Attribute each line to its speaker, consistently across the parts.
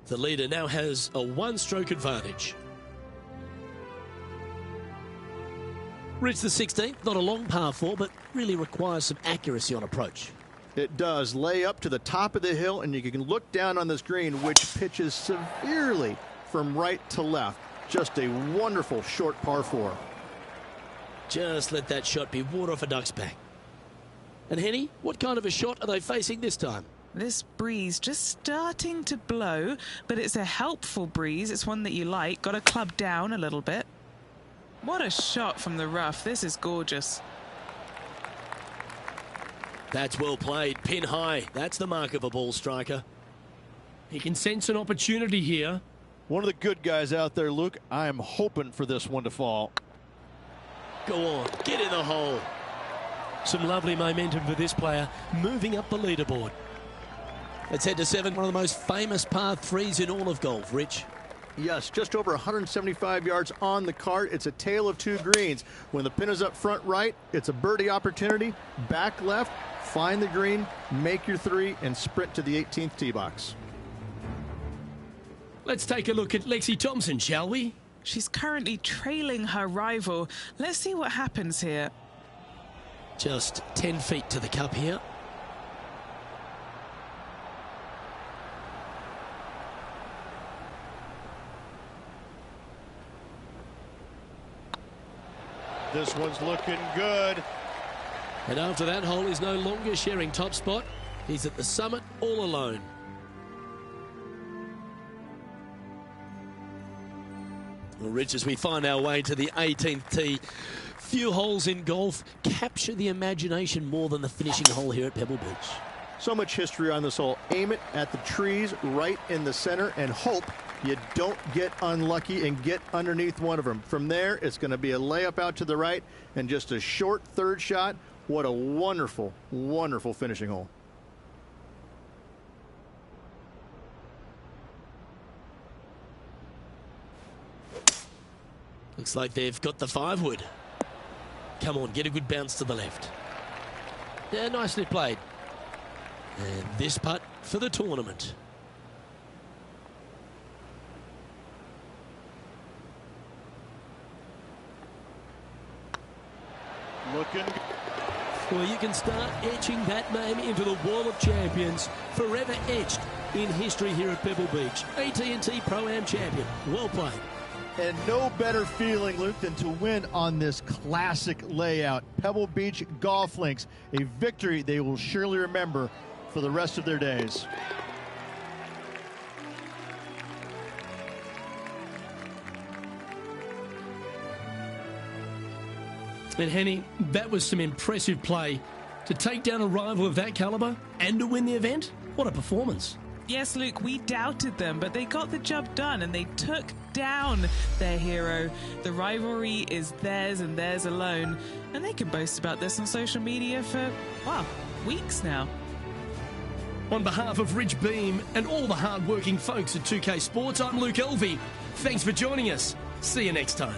Speaker 1: The leader now has a one-stroke advantage. Rich, the 16th, not a long par 4, but really requires some accuracy on approach.
Speaker 2: It does. Lay up to the top of the hill, and you can look down on this green, which pitches severely from right to left. Just a wonderful short par 4.
Speaker 1: Just let that shot be water off a duck's back. And Henny, what kind of a shot are they facing this time?
Speaker 3: This breeze just starting to blow, but it's a helpful breeze. It's one that you like. Got to club down a little bit. What a shot from the rough. This is gorgeous.
Speaker 1: That's well played. Pin high. That's the mark of a ball striker.
Speaker 4: He can sense an opportunity here.
Speaker 5: One of the good guys out there, Luke. I am hoping for this one to fall.
Speaker 1: Go on. Get in the hole.
Speaker 4: Some lovely momentum for this player, moving up the leaderboard.
Speaker 1: Let's head to 7, one of the most famous par 3s in all of golf. Rich?
Speaker 2: Yes, just over 175 yards on the cart. It's a tale of two greens. When the pin is up front right, it's a birdie opportunity. Back left, find the green, make your 3, and sprint to the 18th tee box.
Speaker 4: Let's take a look at Lexi Thompson, shall we?
Speaker 3: She's currently trailing her rival. Let's see what happens here.
Speaker 1: Just 10 feet to the cup here.
Speaker 5: This one's looking good.
Speaker 1: And after that hole, he's no longer sharing top spot. He's at the summit all alone. Well, Rich, as we find our way to the 18th tee, few holes in golf capture the imagination more than the finishing hole here at Pebble Beach.
Speaker 2: So much history on this hole. Aim it at the trees right in the center and hope you don't get unlucky and get underneath one of them. From there, it's going to be a layup out to the right and just a short third shot. What a wonderful, wonderful finishing hole.
Speaker 1: Looks like they've got the 5-wood. Come on, get a good bounce to the left. Yeah, nicely played. And this putt for the tournament.
Speaker 5: Looking.
Speaker 1: Well, you can start etching that name into the wall of champions, forever etched in history here at Pebble Beach. AT&T Pro-Am champion. Well played.
Speaker 5: And no better feeling, Luke, than to win on this classic layout. Pebble Beach Golf Links, a victory they will surely remember for the rest of their days.
Speaker 4: And Henny, that was some impressive play. To take down a rival of that caliber and to win the event, what a performance.
Speaker 3: Yes, Luke, we doubted them, but they got the job done and they took down their hero. The rivalry is theirs and theirs alone, and they can boast about this on social media for, well, weeks now.
Speaker 4: On behalf of Rich Beam and all the hard-working folks at 2K Sports, I'm Luke Elvey. Thanks for joining us. See you next time.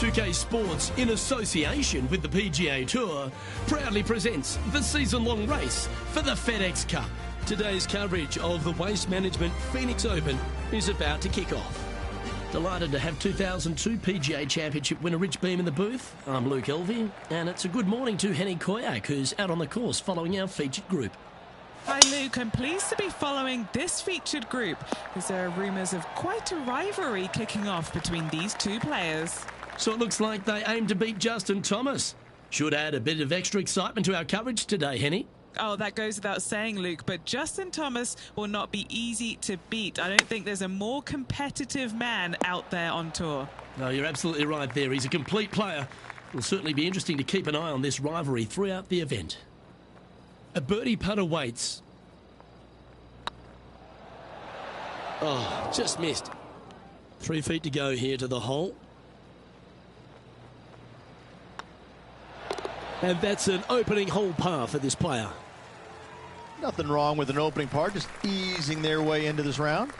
Speaker 4: 2K Sports, in association with the PGA Tour, proudly presents the season-long race for the FedEx Cup.
Speaker 1: Today's coverage of the Waste Management Phoenix Open is about to kick off.
Speaker 4: Delighted to have 2002 PGA Championship winner Rich Beem in the booth. I'm Luke Elvey, and it's a good morning to Henny Koyak, who's out on the course following our featured group.
Speaker 3: Hi Luke, I'm pleased to be following this featured group as there are rumours of quite a rivalry kicking off between these two players.
Speaker 4: So it looks like they aim to beat Justin Thomas. Should add a bit of extra excitement to our coverage today, Henny.
Speaker 3: Oh, that goes without saying, Luke, but Justin Thomas will not be easy to beat. I don't think there's a more competitive man out there on tour.
Speaker 4: No, you're absolutely right there. He's a complete player. It'll certainly be interesting to keep an eye on this rivalry throughout the event. A birdie putter waits.
Speaker 1: Oh, just missed. 3 feet to go here to the hole. And that's an opening hole par for this player.
Speaker 5: Nothing wrong with an opening par, just easing their way into this round.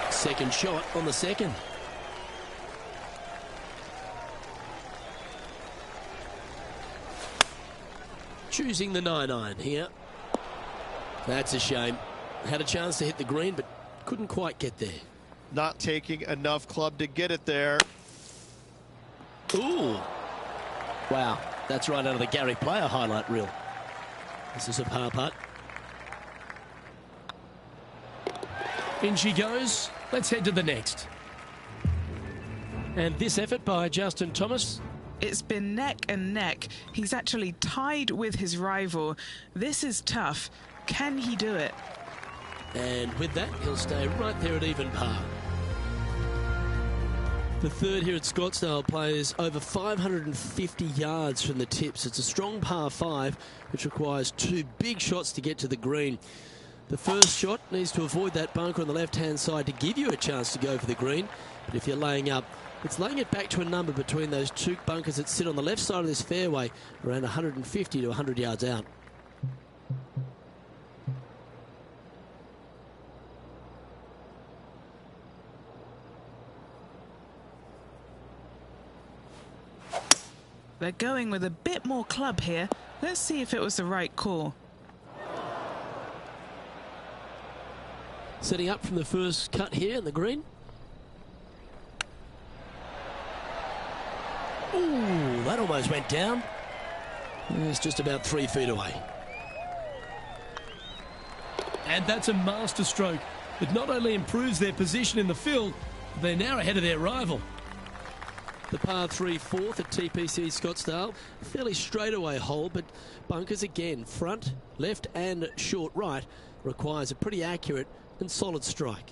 Speaker 1: Second shot on the second. Choosing the 9-iron here. That's a shame. Had a chance to hit the green, but couldn't quite get there.
Speaker 2: Not taking enough club to get it there.
Speaker 1: Ooh. Wow, that's right out of the Gary Player highlight reel. This is a par putt.
Speaker 4: In she goes. Let's head to the next.
Speaker 1: And this effort by Justin Thomas.
Speaker 3: It's been neck and neck. He's actually tied with his rival. This is tough. Can he do it?
Speaker 1: And with that, he'll stay right there at even par. The third here at Scottsdale plays over 550 yards from the tips. It's a strong par 5, which requires 2 big shots to get to the green. The first shot needs to avoid that bunker on the left-hand side to give you a chance to go for the green. But if you're laying up, it's laying it back to a number between those 2 bunkers that sit on the left side of this fairway, around 150 to 100 yards out.
Speaker 3: They're going with a bit more club here. Let's see if it was the right call.
Speaker 1: Setting up from the first cut here in the green. Ooh, that almost went down. It's just about 3 feet away.
Speaker 4: And that's a master stroke. It not only improves their position in the field, they're now ahead of their rival.
Speaker 1: The par 3 fourth at TPC Scottsdale. Fairly straightaway hole, but bunkers again, front, left and short right, requires a pretty accurate and solid strike.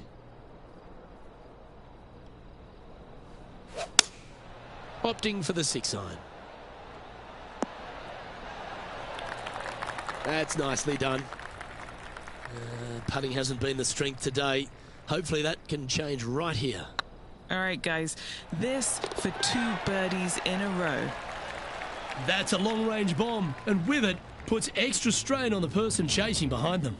Speaker 1: Opting for the 6-iron. That's nicely done. Putting hasn't been the strength today. Hopefully that can change right here.
Speaker 3: All right, guys, this for 2 birdies in a row.
Speaker 4: That's a long-range bomb, and with it, puts extra strain on the person chasing behind them.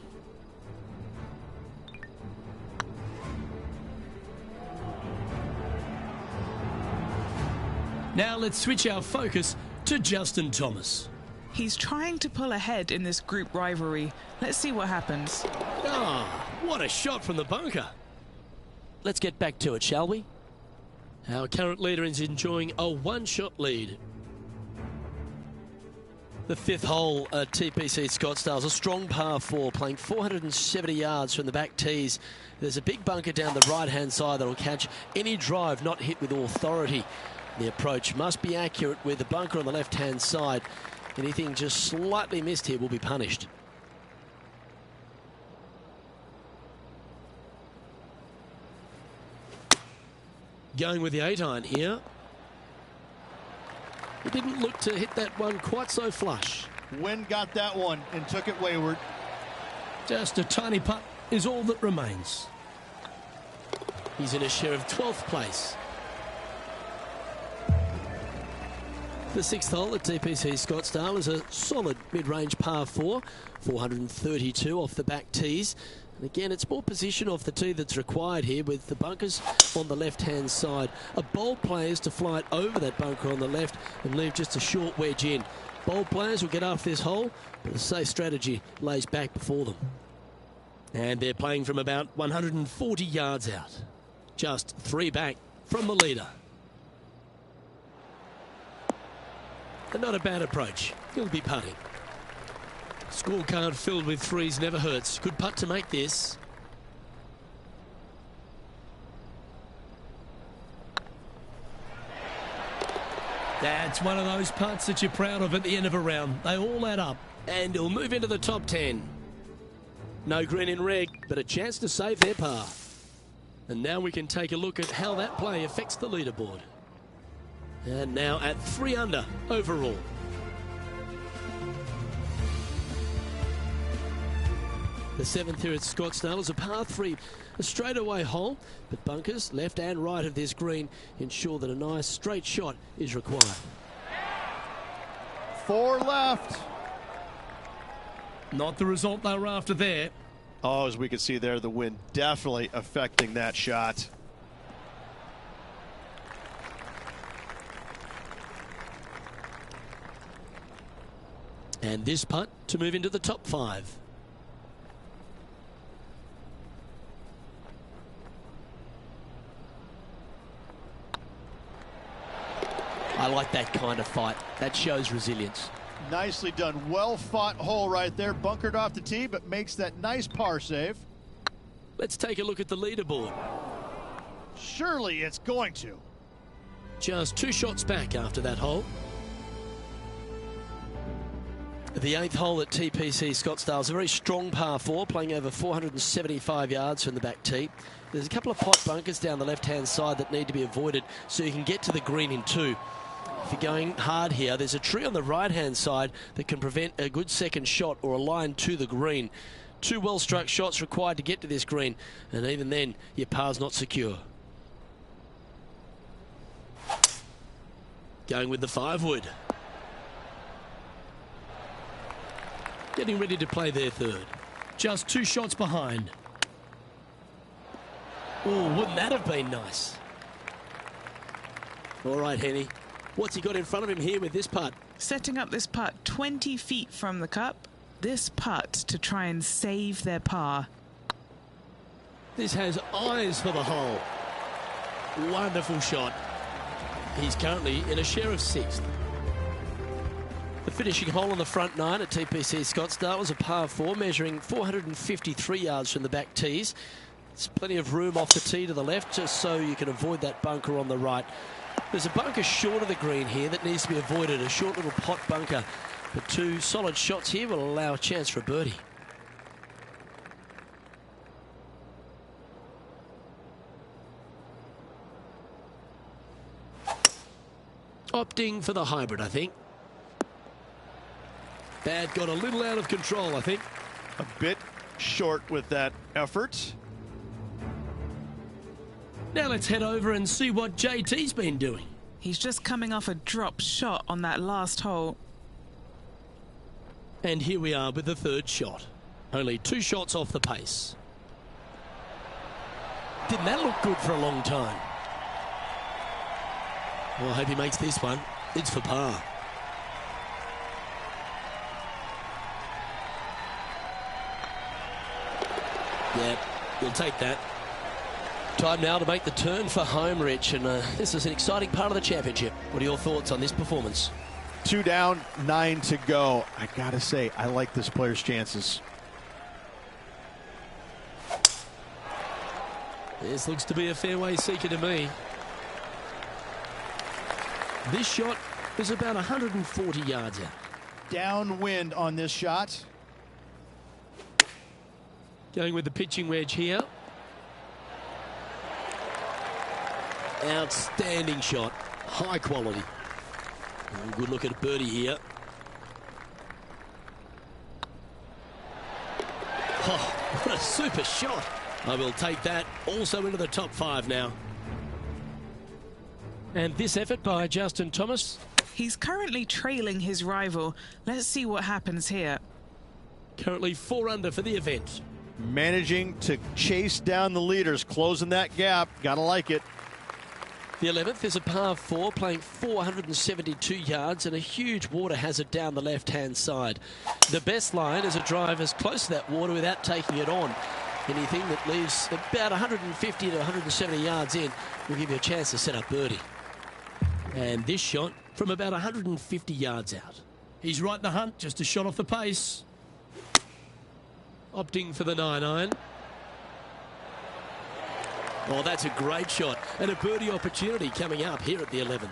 Speaker 4: Now let's switch our focus to Justin Thomas.
Speaker 3: He's trying to pull ahead in this group rivalry. Let's see what happens.
Speaker 1: Ah, what a shot from the bunker. Let's get back to it, shall we? Our current leader is enjoying a 1-shot lead. The 5th hole at TPC Scottsdale is a strong par 4, playing 470 yards from the back tees. There's a big bunker down the right-hand side that will catch any drive not hit with authority. The approach must be accurate with the bunker on the left-hand side. Anything just slightly missed here will be punished. Going with the 8-iron here. He didn't look to hit that one quite so flush.
Speaker 5: Wind got that one and took it wayward.
Speaker 4: Just a tiny putt is all that remains.
Speaker 1: He's in a share of 12th place. The sixth hole at TPC Scottsdale is a solid mid-range par 4, 432 off the back tees. And again, it's more position off the tee that's required here, with the bunkers on the left-hand side. A bold player is to fly it over that bunker on the left and leave just a short wedge in. Bold players will get after this hole, but the safe strategy lays back before them. And they're playing from about 140 yards out, just 3 back from the leader. And not a bad approach. He'll be putting. Scorecard filled with threes never hurts. Good putt to make this. That's one of those putts that you're proud of at the end of a round. They all add up. And he'll move into the top 10. No green in red, but a chance to save their par. And now we can take a look at how that play affects the leaderboard. And now at 3 under overall. The 7th here at Scottsdale is a par 3, a straightaway hole, but bunkers left and right of this green ensure that a nice straight shot is required.
Speaker 5: 4 left.
Speaker 4: Not the result they were after there.
Speaker 5: Oh, as we can see there, the wind definitely affecting that shot.
Speaker 1: And this putt to move into the top 5. I like that kind of fight. That shows resilience.
Speaker 5: Nicely done. Well fought hole right there. Bunkered off the tee, but makes that nice par save.
Speaker 1: Let's take a look at the leaderboard.
Speaker 5: Surely it's going to.
Speaker 1: Just 2 shots back after that hole. The 8th hole at TPC Scottsdale is a very strong par 4, playing over 475 yards from the back tee. There's a couple of pot bunkers down the left-hand side that need to be avoided so you can get to the green in 2. If you're going hard here, there's a tree on the right-hand side that can prevent a good second shot or a line to the green. 2 well-struck shots required to get to this green, and even then, your par's not secure. Going with the 5 wood. Getting ready to play their 3rd.
Speaker 4: Just 2 shots behind.
Speaker 1: Oh, wouldn't that have been nice? All right, Henny. What's he got in front of him here with this putt?
Speaker 3: Setting up this putt 20 feet from the cup. This putt to try and save their par.
Speaker 1: This has eyes for the hole. Wonderful shot. He's currently in a share of 6th. The finishing hole on the front 9 at TPC Scottsdale was a par 4, measuring 453 yards from the back tees. There's plenty of room off the tee to the left, just so you can avoid that bunker on the right. There's a bunker short of the green here that needs to be avoided, a short little pot bunker. But 2 solid shots here will allow a chance for a birdie. Opting for the hybrid, I think. Bad got a little out of control, I think.
Speaker 5: A bit short with that effort.
Speaker 4: Now let's head over and see what JT's been doing.
Speaker 3: He's just coming off a drop shot on that last hole.
Speaker 1: And here we are with the 3rd shot. Only 2 shots off the pace. Didn't that look good for a long time? Well, I hope he makes this one. It's for par. Yeah, you'll take that. Time now to make the turn for home, Rich, and this is an exciting part of the championship. What are your thoughts on this performance?
Speaker 5: 2 down, 9 to go. I gotta say, I like this player's chances.
Speaker 1: This looks to be a fairway seeker to me. This shot is about 140 yards out.
Speaker 5: Downwind on this shot.
Speaker 1: Going with the pitching wedge here. Outstanding shot. High quality. And good look at a birdie here. Oh, what a super shot. I will take that. Also into the top 5 now. And this effort by Justin Thomas
Speaker 3: He's currently trailing his rival. Let's see what happens here.
Speaker 4: Currently 4 under for the event.
Speaker 5: Managing to chase down the leaders, closing that gap. Gotta like it.
Speaker 1: The 11th is a par 4, playing 472 yards and a huge water hazard down the left-hand side. The best line is a drive as close to that water without taking it on. Anything that leaves about 150 to 170 yards in will give you a chance to set up birdie. And this shot from about 150 yards out.
Speaker 4: He's right in the hunt, just a shot off the pace.
Speaker 1: Opting for the 9-iron. Oh, that's a great shot. And a birdie opportunity coming up here at the 11th.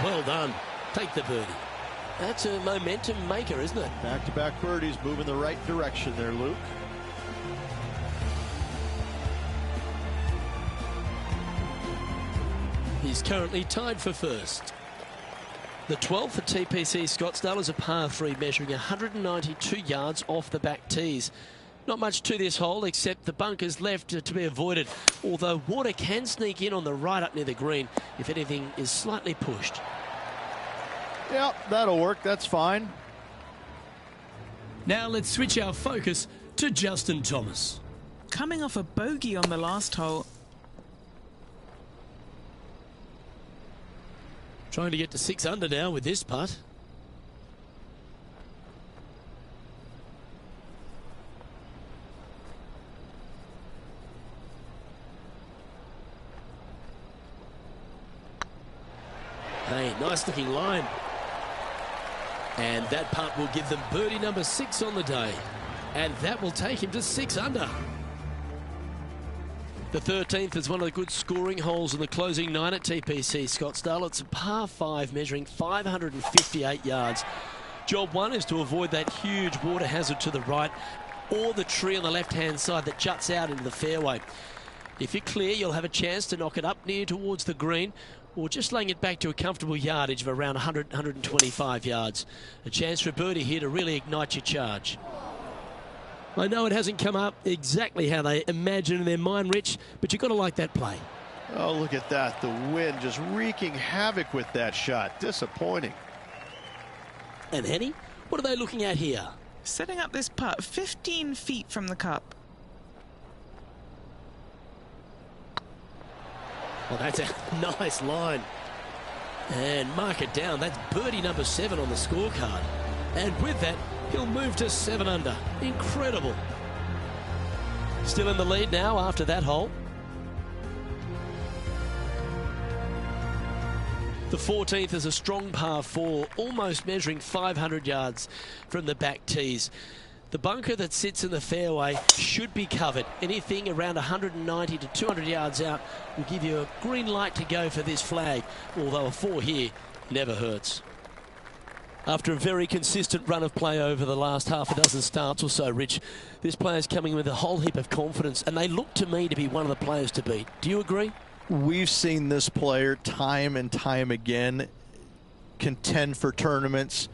Speaker 1: Well done. Take the birdie. That's a momentum maker, isn't it?
Speaker 5: Back-to-back birdies, moving the right direction there, Luke.
Speaker 1: He's currently tied for first. The 12th at TPC Scottsdale is a par 3 measuring 192 yards off the back tees. Not much to this hole except the bunkers left to be avoided, although water can sneak in on the right up near the green if anything is slightly pushed.
Speaker 5: Yep, that'll work. That's fine.
Speaker 4: Now let's switch our focus to Justin Thomas.
Speaker 3: Coming off a bogey on the last hole.
Speaker 1: Trying to get to 6 under now with this putt. Hey, nice looking line. And that putt will give them birdie number 6 on the day. And that will take him to 6 under. The 13th is one of the good scoring holes in the closing 9 at TPC Scottsdale. It's a par 5 measuring 558 yards. Job 1 is to avoid that huge water hazard to the right or the tree on the left-hand side that juts out into the fairway. If you're clear, you'll have a chance to knock it up near towards the green or just laying it back to a comfortable yardage of around 100, 125 yards. A chance for a birdie here to really ignite your charge. I know it hasn't come up exactly how they imagine in their mind, Rich, but you've got to like that play.
Speaker 5: Oh, look at that. The wind just wreaking havoc with that shot. Disappointing.
Speaker 1: And Henny, what are they looking at here?
Speaker 3: Setting up this putt 15 feet from the cup.
Speaker 1: Well, that's a nice line. And mark it down. That's birdie number 7 on the scorecard. And with that, he'll move to 7 under. Incredible. Still in the lead now after that hole. The 14th is a strong par 4, almost measuring 500 yards from the back tees. The bunker that sits in the fairway should be covered. Anything around 190 to 200 yards out will give you a green light to go for this flag, although a 4 here never hurts. After a very consistent run of play over the last half a dozen starts or so, Rich, this player's coming with a whole heap of confidence, and they look to me to be one of the players to beat. Do you agree?
Speaker 5: We've seen this player time and time again contend for tournaments,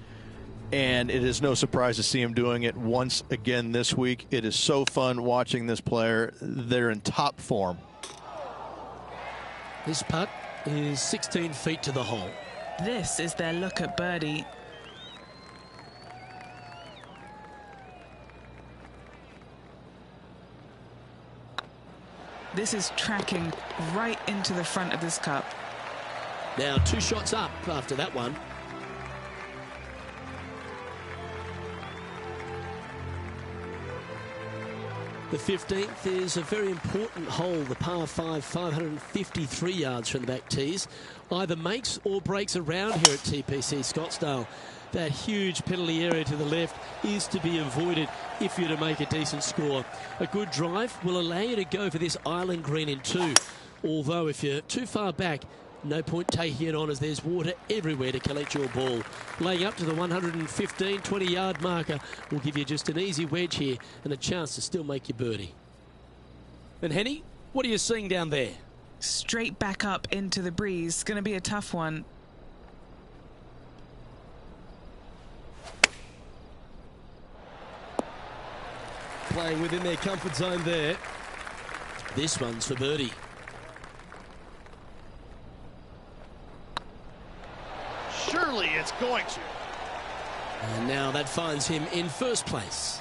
Speaker 5: and it is no surprise to see him doing it once again this week. It is so fun watching this player. They're in top form.
Speaker 1: This putt is 16 feet to the hole.
Speaker 3: This is their look at birdie. This is tracking right into the front of this cup.
Speaker 1: Now 2 shots up after that one. The 15th is a very important hole, the par 5, 553 yards from the back tees. Either makes or breaks around here at TPC Scottsdale. That huge penalty area to the left is to be avoided if you're to make a decent score. A good drive will allow you to go for this island green in 2. Although if you're too far back, no point taking it on as there's water everywhere to collect your ball. Laying up to the 115, 20-yard marker will give you just an easy wedge here and a chance to still make your birdie. And Henny, what are you seeing down there?
Speaker 3: Straight back up into the breeze. Going to be a tough one.
Speaker 1: playing within their comfort zone there. This one's for birdie.
Speaker 2: Surely it's going to.
Speaker 1: And now that finds him in first place.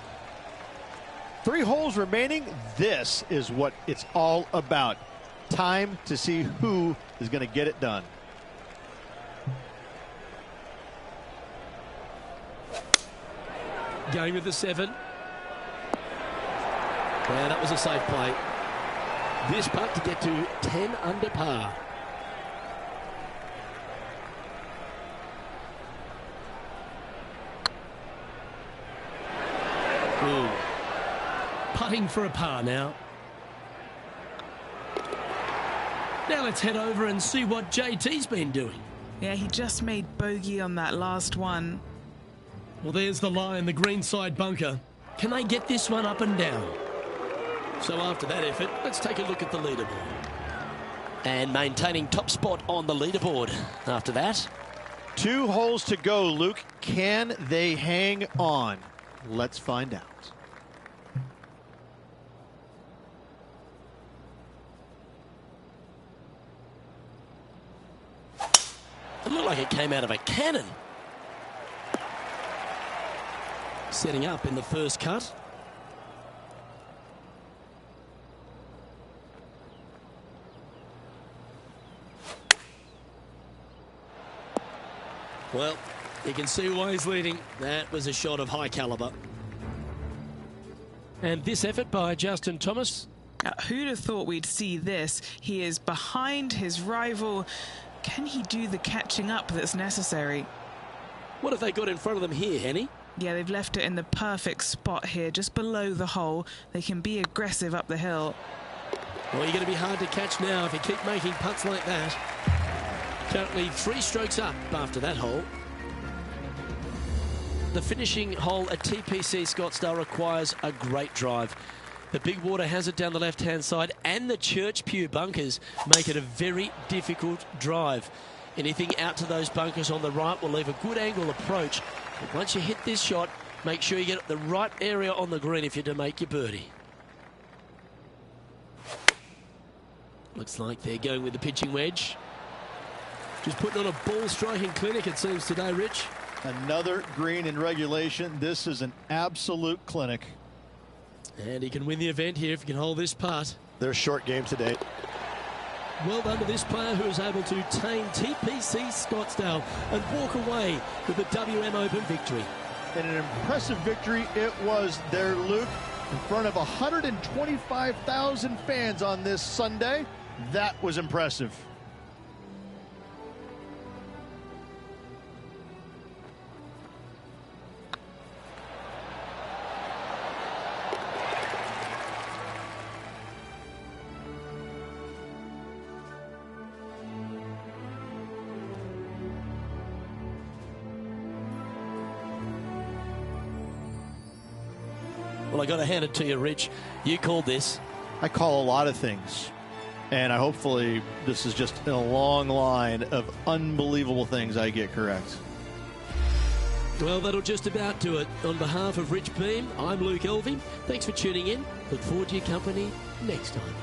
Speaker 2: 3 holes remaining. This is what it's all about. Time to see who is going to get it done.
Speaker 1: Going with the 7. Yeah, that was a safe play. This putt to get to 10 under par. Ooh.
Speaker 4: Putting for a par now. Now let's head over and see what JT's been doing.
Speaker 3: Yeah, he just made bogey on that last one.
Speaker 4: Well, there's the line, the greenside bunker. Can they get this one up and down?
Speaker 1: So after that effort, let's take a look at the leaderboard. And maintaining top spot on the leaderboard after that.
Speaker 2: 2 holes to go, Luke. Can they hang on? Let's find out.
Speaker 1: It looked like it came out of a cannon. Setting up in the first cut. Well, you can see why he's leading. That was a shot of high caliber.
Speaker 4: And this effort by Justin Thomas.
Speaker 3: Who'd have thought we'd see this? He is behind his rival. Can he do the catching up that's necessary?
Speaker 1: What have they got in front of them here, Henny?
Speaker 3: Yeah, they've left it in the perfect spot here, just below the hole. They can be aggressive up the hill.
Speaker 1: Well, you're going to be hard to catch now if you keep making putts like that. Currently 3 strokes up after that hole. The finishing hole at TPC Scottsdale requires a great drive. The big water hazard down the left-hand side and the church pew bunkers make it a very difficult drive. Anything out to those bunkers on the right will leave a good angle approach. But once you hit this shot, make sure you get the right area on the green if you're to make your birdie. Looks like they're going with the pitching wedge. Just putting on a ball striking clinic, it seems, today, Rich.
Speaker 2: Another green in regulation. This is an absolute clinic.
Speaker 1: And he can win the event here if he can hold this putt.
Speaker 2: Their short game today.
Speaker 1: Well done to this player who was able to tame TPC Scottsdale and walk away with the WM Open victory.
Speaker 2: And an impressive victory it was there, Luke, in front of 125,000 fans on this Sunday. That was impressive.
Speaker 1: Well, I got to hand it to you, Rich. You called this.
Speaker 2: I call a lot of things, and hopefully this is just a long line of unbelievable things I get correct.
Speaker 1: Well, that'll just about do it. On behalf of Rich Beam, I'm Luke Elvey. Thanks for tuning in. Look forward to your company next time.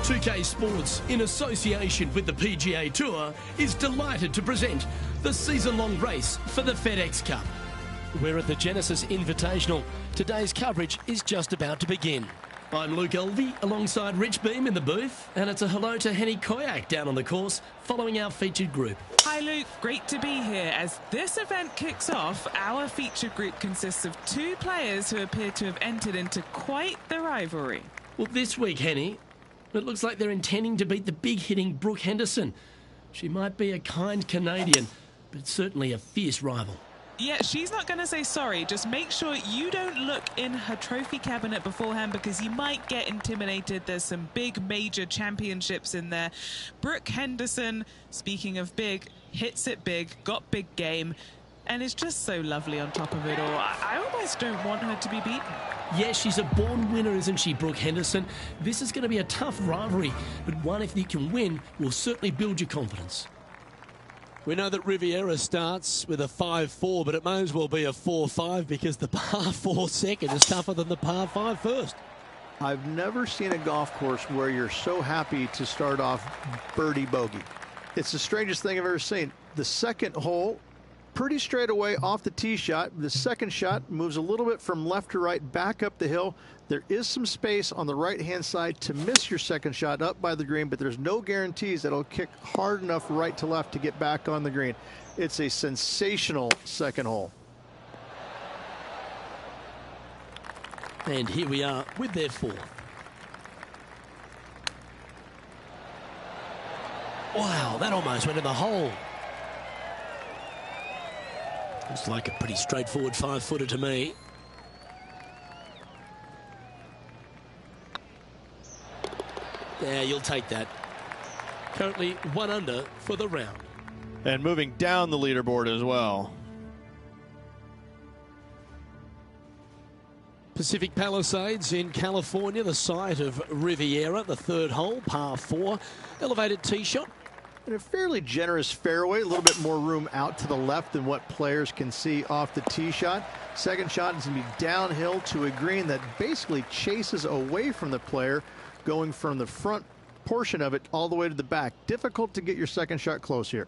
Speaker 4: 2K Sports, in association with the PGA Tour, is delighted to present the season-long race for the FedEx Cup.
Speaker 1: We're at the Genesis Invitational. Today's coverage is just about to begin.
Speaker 4: I'm Luke Elvey, alongside Rich Beam in the booth, and it's a hello to Henny Koyak down on the course, following our featured group.
Speaker 3: Hi Luke, great to be here. As this event kicks off, our featured group consists of two players who appear to have entered into quite the rivalry.
Speaker 4: Well, this week, Henny, it looks like they're intending to beat the big-hitting Brooke Henderson. She might be a kind Canadian, but certainly a fierce rival.
Speaker 3: Yeah, she's not going to say sorry. Just make sure you don't look in her trophy cabinet beforehand because you might get intimidated. There's some big major championships in there. Brooke Henderson, speaking of big, hits it big, got big game, and is just so lovely on top of it all. I almost don't want her to be beaten.
Speaker 4: Yeah, she's a born winner, isn't she, Brooke Henderson? This is going to be a tough rivalry, but one if you can win will certainly build your confidence.
Speaker 1: We know that Riviera starts with a 5-4, but it may as well be a 4-5 because the par 4 second is tougher than the par 5 first.
Speaker 2: I've never seen a golf course where you're so happy to start off birdie bogey. It's the strangest thing I've ever seen. The second hole, pretty straight away off the tee shot. The second shot moves a little bit from left to right, back up the hill. There is some space on the right-hand side to miss your second shot up by the green, but there's no guarantees that it'll kick hard enough right to left to get back on the green. It's a sensational second hole.
Speaker 1: And here we are with their fourth. Wow, that almost went in the hole. Looks like a pretty straightforward 5-footer to me. Yeah, you'll take that. Currently 1 under for the round.
Speaker 5: And moving down the leaderboard as well.
Speaker 1: Pacific Palisades in California, the site of Riviera, the 3rd hole, par 4. Elevated tee shot.
Speaker 2: And a fairly generous fairway, a little bit more room out to the left than what players can see off the tee shot. Second shot is going to be downhill to a green that basically chases away from the player, going from the front portion of it all the way to the back. Difficult to get your second shot close here.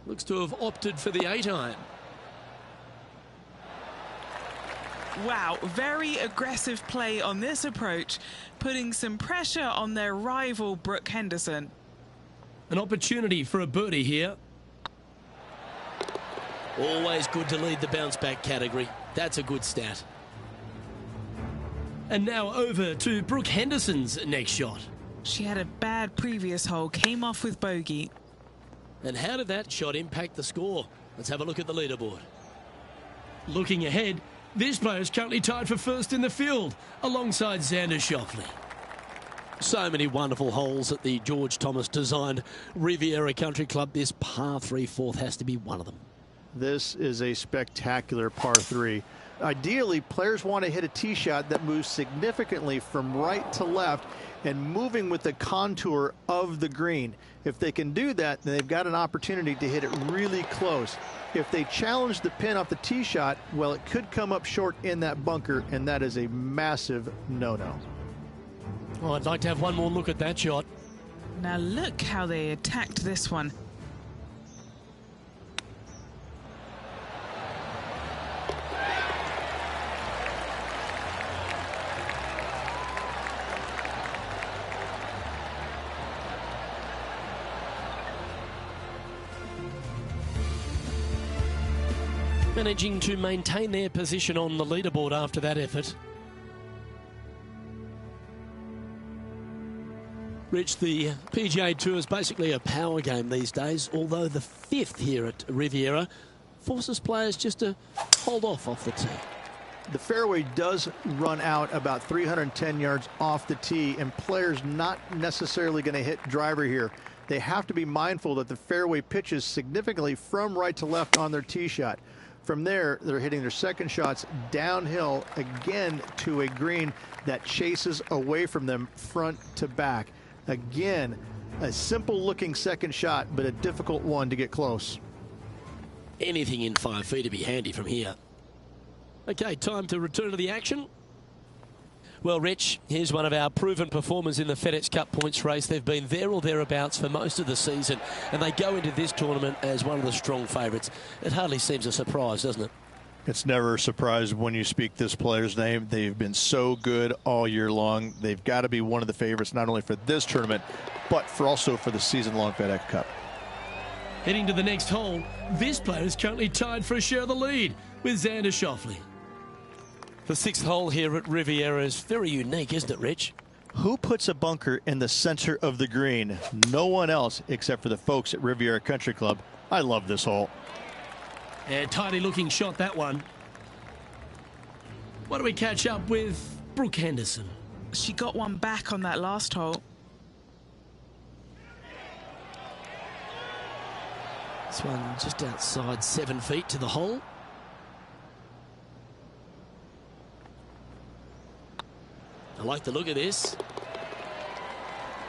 Speaker 1: Looks to have opted for the 8-iron.
Speaker 3: Wow, very aggressive play on this approach, putting some pressure on their rival Brooke Henderson.
Speaker 4: An opportunity for a birdie here.
Speaker 1: Always good to lead the bounce back category. That's a good stat.
Speaker 4: And now over to Brooke Henderson's next shot.
Speaker 3: She had a bad previous hole, came off with bogey.
Speaker 1: And how did that shot impact the score? Let's have a look at the leaderboard.
Speaker 4: Looking ahead, this player is currently tied for first in the field, alongside Xander Schauffele.
Speaker 1: So many wonderful holes at the George Thomas designed Riviera Country Club. This par 3 fourth has to be one of them.
Speaker 2: This is a spectacular par 3. Ideally, players want to hit a tee shot that moves significantly from right to left and moving with the contour of the green. If they can do that, then they've got an opportunity to hit it really close. If they challenge the pin off the tee shot, well, it could come up short in that bunker, and that is a massive no-no.
Speaker 1: Oh, I'd like to have one more look at that shot.
Speaker 3: Now look how they attacked this one.
Speaker 1: Managing to maintain their position on the leaderboard after that effort. Rich, the PGA Tour is basically a power game these days, although the 5th here at Riviera forces players just to hold off the tee.
Speaker 2: The fairway does run out about 310 yards off the tee, and players not necessarily going to hit driver here. They have to be mindful that the fairway pitches significantly from right to left on their tee shot. From there, they're hitting their second shots downhill again to a green that chases away from them front to back. Again, a simple looking second shot, but a difficult one to get close.
Speaker 1: Anything in 5 feet to be handy from here. Okay, time to return to the action. Well, Rich, here's one of our proven performers in the FedEx Cup points race. They've been there or thereabouts for most of the season, and they go into this tournament as one of the strong favourites. It hardly seems a surprise, doesn't it?
Speaker 5: It's never a surprise when you speak this player's name. They've been so good all year long. They've got to be one of the favorites, not only for this tournament, but also for the season-long FedEx Cup.
Speaker 4: Heading to the next hole, this player is currently tied for a share of the lead with Xander Schauffele.
Speaker 1: The 6th hole here at Riviera is very unique, isn't it, Rich?
Speaker 5: Who puts a bunker in the center of the green? No one else except for the folks at Riviera Country Club. I love this hole.
Speaker 4: And tidy looking shot, that one. Why do we catch up with Brooke Henderson?
Speaker 3: She got one back on that last hole.
Speaker 1: This one just outside 7 feet to the hole. I like the look of this.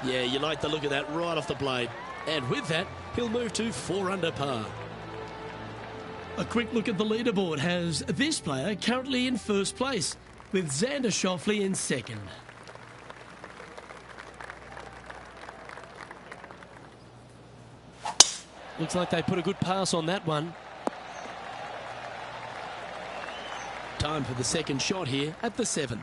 Speaker 1: Yeah, you like the look of that right off the blade. And with that, he'll move to 4 under par.
Speaker 4: A quick look at the leaderboard has this player currently in first place, with Xander Schauffele in second.
Speaker 1: Looks like they put a good pass on that one. Time for the second shot here at the 7th.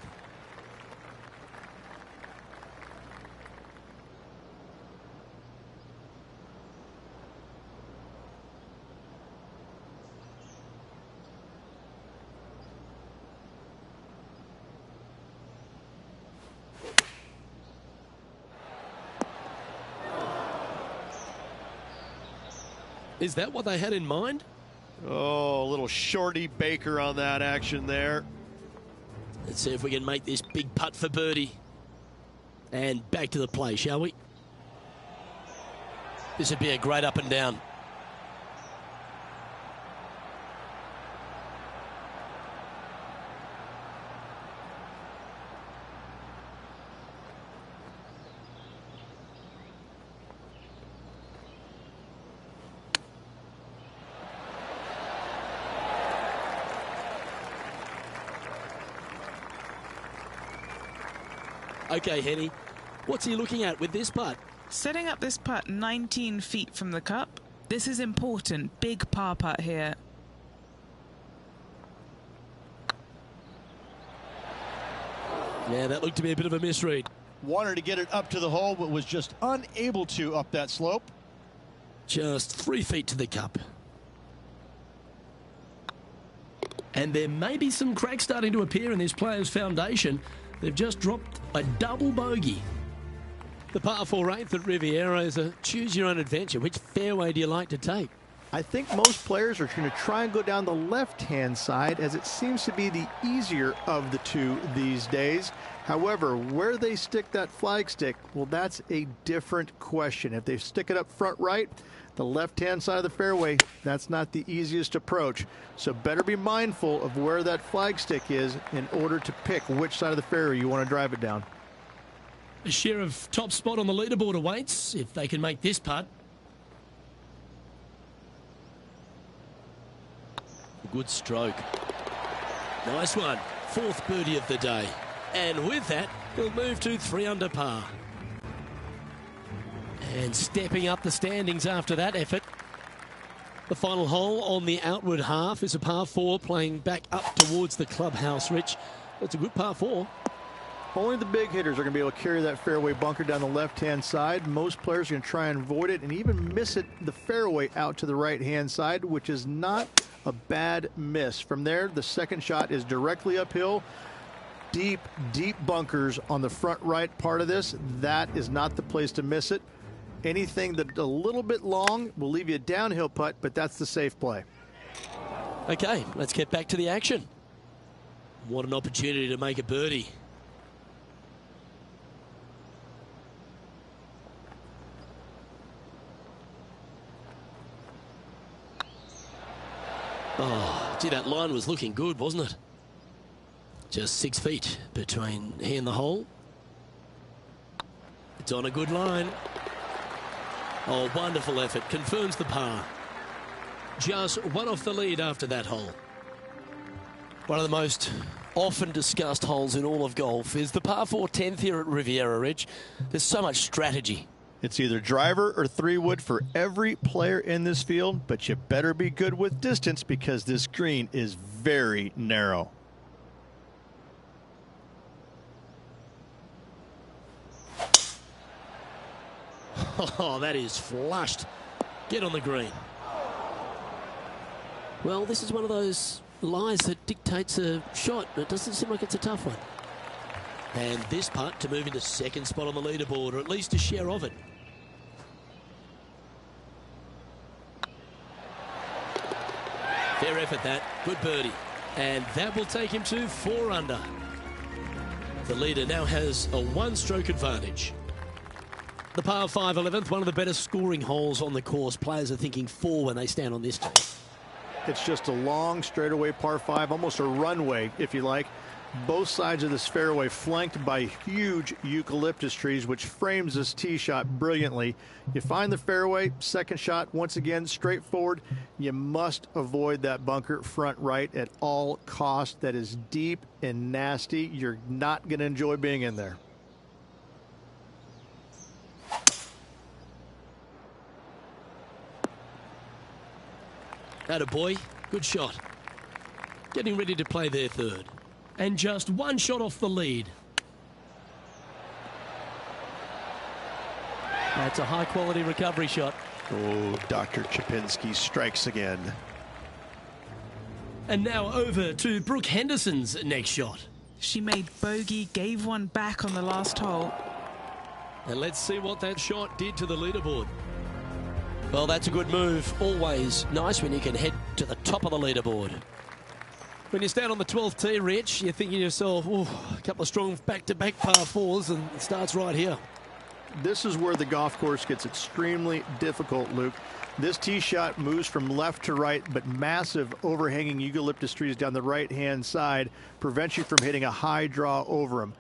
Speaker 1: Is that what they had in mind?
Speaker 2: Oh, a little shorty Baker on that action there.
Speaker 1: Let's see if we can make this big putt for birdie. And back to the play, shall we? This would be a great up and down. Okay, Henny, what's he looking at with this putt?
Speaker 3: Setting up this putt 19 feet from the cup. This is important. Big par putt here.
Speaker 1: Yeah, that looked to be a bit of a misread.
Speaker 2: Wanted to get it up to the hole, but was just unable to up that slope.
Speaker 1: Just 3 feet to the cup.
Speaker 4: And there may be some cracks starting to appear in this player's foundation. They've just dropped a double bogey.
Speaker 1: The par 4 8th at Riviera is a choose-your-own-adventure. Which fairway do you like to take?
Speaker 2: I think most players are going to try and go down the left-hand side, as it seems to be the easier of the two these days. However, where they stick that flag stick, well, that's a different question. If they stick it up front right, the left-hand side of the fairway, that's not the easiest approach. So better be mindful of where that flag stick is in order to pick which side of the fairway you want to drive it down.
Speaker 4: A share of top spot on the leaderboard awaits if they can make this putt.
Speaker 1: Good stroke. Nice one. 4th birdie of the day. And with that, he'll move to 3 under par. And stepping up the standings after that effort. The final hole on the outward half is a par 4 playing back up towards the clubhouse, Rich. It's a good par 4.
Speaker 2: Only the big hitters are going to be able to carry that fairway bunker down the left-hand side. Most players are going to try and avoid it and even miss it the fairway out to the right-hand side, which is not a bad miss. From there, the second shot is directly uphill. Deep, deep bunkers on the front right part of this. That is not the place to miss it. Anything that's a little bit long will leave you a downhill putt, but that's the safe play.
Speaker 1: Okay, let's get back to the action. What an opportunity to make a birdie. Oh, gee, that line was looking good, wasn't it? Just 6 feet between he and the hole. It's on a good line. Oh, wonderful effort. Confirms the par. Just one off the lead after that hole. One of the most often discussed holes in all of golf is the par 4 10th here at Riviera Ridge. There's so much strategy.
Speaker 2: It's either driver or 3-wood for every player in this field, but you better be good with distance because this green is very narrow.
Speaker 1: Oh, that is flushed. Get on the green. Well, this is one of those lies that dictates a shot. It doesn't seem like it's a tough one. And this putt to move into 2nd spot on the leaderboard, or at least a share of it. Fair effort that. Good birdie. And that will take him to 4 under. The leader now has a 1-stroke advantage. The par 5 11th, one of the better scoring holes on the course. Players are thinking 4 when they stand on this tee.
Speaker 2: It's just a long straightaway par 5, almost a runway, if you like. Both sides of this fairway flanked by huge eucalyptus trees, which frames this tee shot brilliantly. You find the fairway, second shot, once again, straightforward. You must avoid that bunker front right at all costs. That is deep and nasty. You're not going to enjoy being in there.
Speaker 1: Attaboy, good shot. Getting ready to play their 3rd.
Speaker 4: And just 1 shot off the lead.
Speaker 1: That's a high-quality recovery shot.
Speaker 2: Oh, Dr. Chapinski strikes again.
Speaker 4: And now over to Brooke Henderson's next shot.
Speaker 3: She made bogey, gave one back on the last hole.
Speaker 1: And let's see what that shot did to the leaderboard. Well, that's a good move. Always nice when you can head to the top of the leaderboard. When you stand on the 12th tee, Rich, you're thinking to yourself, oh, a couple of strong back-to-back par fours, and it starts right here.
Speaker 2: This is where the golf course gets extremely difficult, Luke. This tee shot moves from left to right, but massive overhanging eucalyptus trees down the right-hand side prevents you from hitting a high draw over them.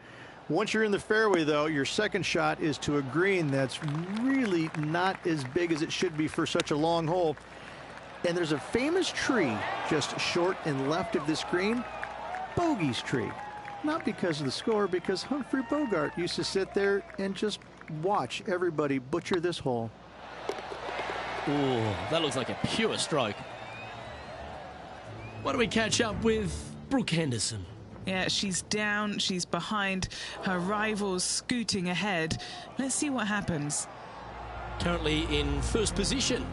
Speaker 2: Once you're in the fairway, though, your second shot is to a green that's really not as big as it should be for such a long hole. And there's a famous tree just short and left of this green, Bogey's tree. Not because of the score, because Humphrey Bogart used to sit there and just watch everybody butcher this hole.
Speaker 1: Ooh, that looks like a pure stroke.
Speaker 4: Why don't we catch up with Brooke Henderson?
Speaker 3: Yeah, she's down, she's behind, her rivals scooting ahead. Let's see what happens.
Speaker 1: Currently in first position.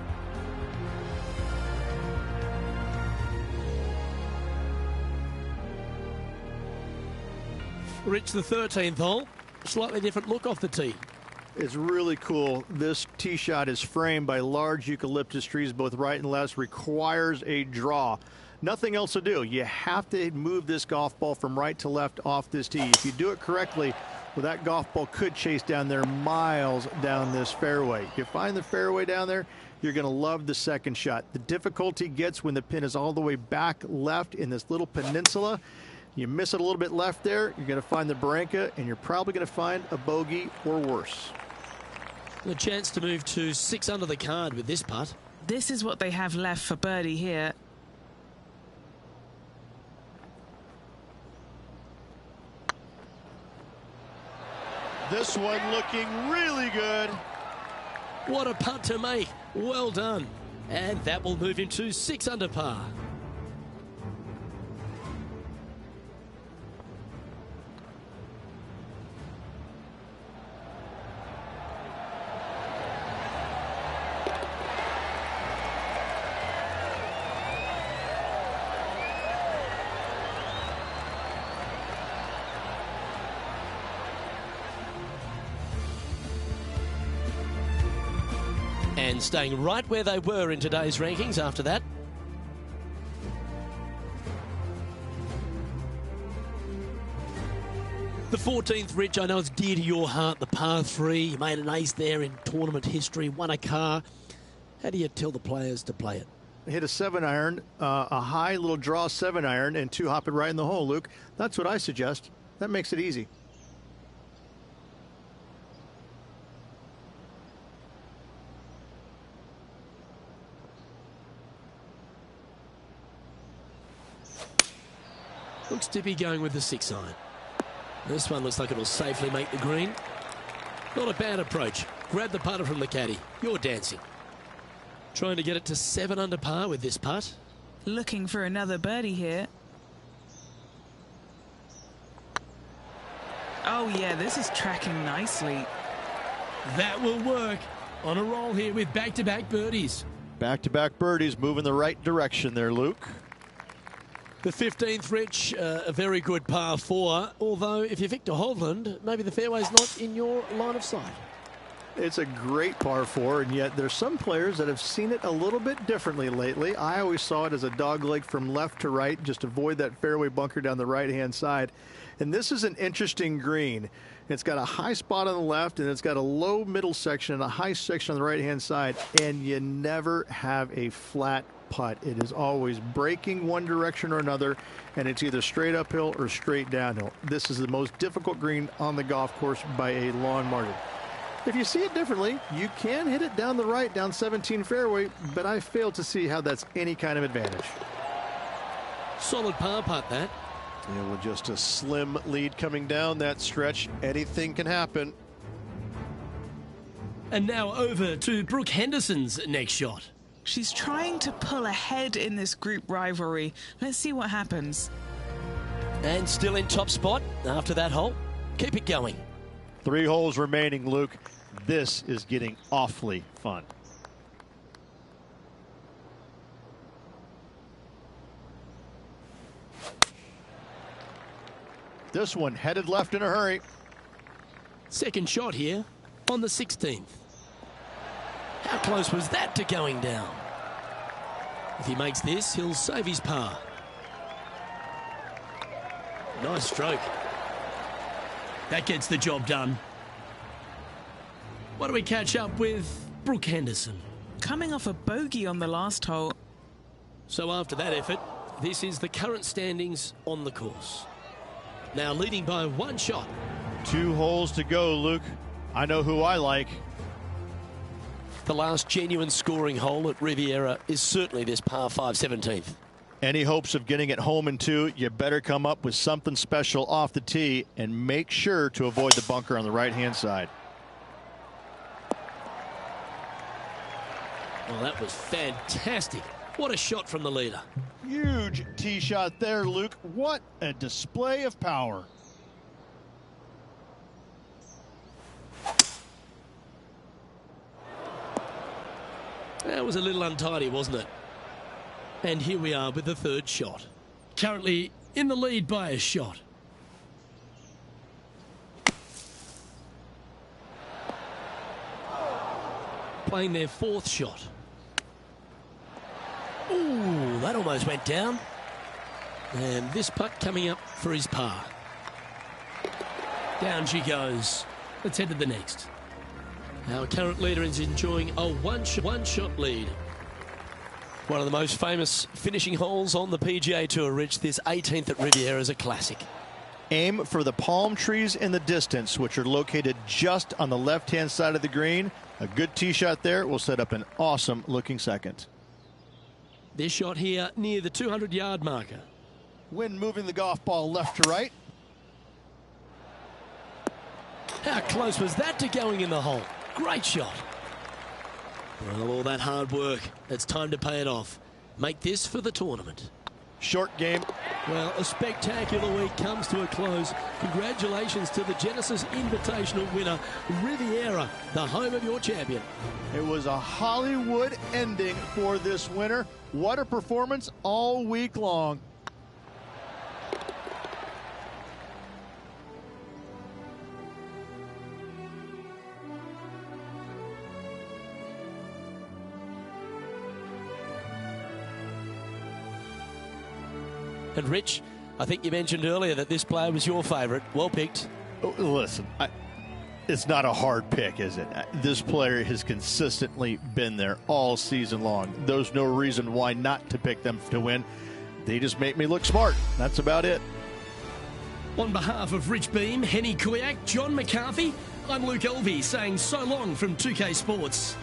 Speaker 1: Rich, the 13th hole. Slightly different look off the tee.
Speaker 2: It's really cool. This tee shot is framed by large eucalyptus trees, both right and left, requires a draw. Nothing else to do. You have to move this golf ball from right to left off this tee. If you do it correctly, well, that golf ball could chase down there miles down this fairway. You find the fairway down there, you're going to love the second shot. The difficulty gets when the pin is all the way back left in this little peninsula. You miss it a little bit left there, you're going to find the barranca, and you're probably going to find a bogey or worse.
Speaker 1: The chance to move to 6 under the card with this putt.
Speaker 3: This is what they have left for birdie here.
Speaker 2: This one looking really good.
Speaker 1: What a putt to make. Well done. And that will move him to 6 under par. And staying right where they were in today's rankings after that. The 14th, Rich, I know it's dear to your heart, the par 3. You made an ace there in tournament history, won a car. How do you tell the players to play it?
Speaker 2: Hit a 7-iron, a high little draw 7-iron, and 2 hop it right in the hole, Luke. That's what I suggest. That makes it easy.
Speaker 1: Looks to be going with the 6-iron. This one looks like it'll safely make the green. Not a bad approach. Grab the putter from the caddy. You're dancing. Trying to get it to 7 under par with this putt.
Speaker 3: Looking for another birdie here. Oh yeah, this is tracking nicely.
Speaker 4: That will work. On a roll here with back-to-back birdies.
Speaker 2: Back-to-back birdies, moving the right direction there, Luke.
Speaker 1: The 15th, Rich, a very good par 4. Although, if you're Victor Hovland, maybe the fairway's not in your line of sight.
Speaker 2: It's a great par 4, and yet there's some players that have seen it a little bit differently lately. I always saw it as a dogleg from left to right, just avoid that fairway bunker down the right-hand side. And this is an interesting green. It's got a high spot on the left, and it's got a low middle section and a high section on the right-hand side, and you never have a flat putt. It is always breaking one direction or another, and it's either straight uphill or straight downhill. This is the most difficult green on the golf course by a long margin. If you see it differently, you can hit it down the right, down 17 fairway, but I fail to see how that's any kind of advantage.
Speaker 1: Solid par putt, that.
Speaker 5: Yeah, with just a slim lead coming down that stretch, anything can happen.
Speaker 4: And now over to Brooke Henderson's next shot.
Speaker 3: She's trying to pull ahead in this group rivalry. Let's see what happens.
Speaker 1: And still in top spot after that hole. Keep it going.
Speaker 2: 3 holes remaining, Luke. This is getting awfully fun. This one headed left in a hurry.
Speaker 1: Second shot here on the 16th. How close was that to going down? If he makes this, he'll save his par. Nice stroke.
Speaker 4: That gets the job done. What do we catch up with Brooke Henderson?
Speaker 3: Coming off a bogey on the last hole.
Speaker 1: So after that effort, this is the current standings on the course. Now leading by 1 shot.
Speaker 2: 2 holes to go, Luke. I know who I like.
Speaker 1: The last genuine scoring hole at Riviera is certainly this par 5 17th.
Speaker 2: Any hopes of getting it home in 2, you better come up with something special off the tee and make sure to avoid the bunker on the right-hand side.
Speaker 1: Well, that was fantastic. What a shot from the leader.
Speaker 2: Huge tee shot there, Luke. What a display of power.
Speaker 1: That was a little untidy, wasn't it? And here we are with the 3rd shot.
Speaker 4: Currently in the lead by a shot.
Speaker 1: Playing their 4th shot. Ooh, that almost went down. And this putt coming up for his par.
Speaker 4: Down she goes. Let's head to the next.
Speaker 1: Our current leader is enjoying a one-shot lead. One of the most famous finishing holes on the PGA Tour, Rich. This 18th at Riviera is a classic.
Speaker 2: Aim for the palm trees in the distance, which are located just on the left-hand side of the green. A good tee shot there will set up an awesome-looking second.
Speaker 1: This shot here near the 200-yard marker.
Speaker 2: Wind moving the golf ball left to right.
Speaker 1: How close was that to going in the hole? Great shot. Well, all that hard work, it's time to pay it off. Make this for the tournament.
Speaker 2: Short game.
Speaker 1: Well, a spectacular week comes to a close. Congratulations to the Genesis Invitational winner, Riviera, the home of your champion.
Speaker 2: It was a Hollywood ending for this winner. What a performance all week long.
Speaker 1: And Rich, I think you mentioned earlier that this player was your favourite. Well picked.
Speaker 2: Listen, it's not a hard pick, is it? This player has consistently been there all season long. There's no reason why not to pick them to win. They just make me look smart. That's about it.
Speaker 4: On behalf of Rich Beam, Henny Kuyak, John McCarthy, I'm Luke Elvey saying so long from 2K Sports.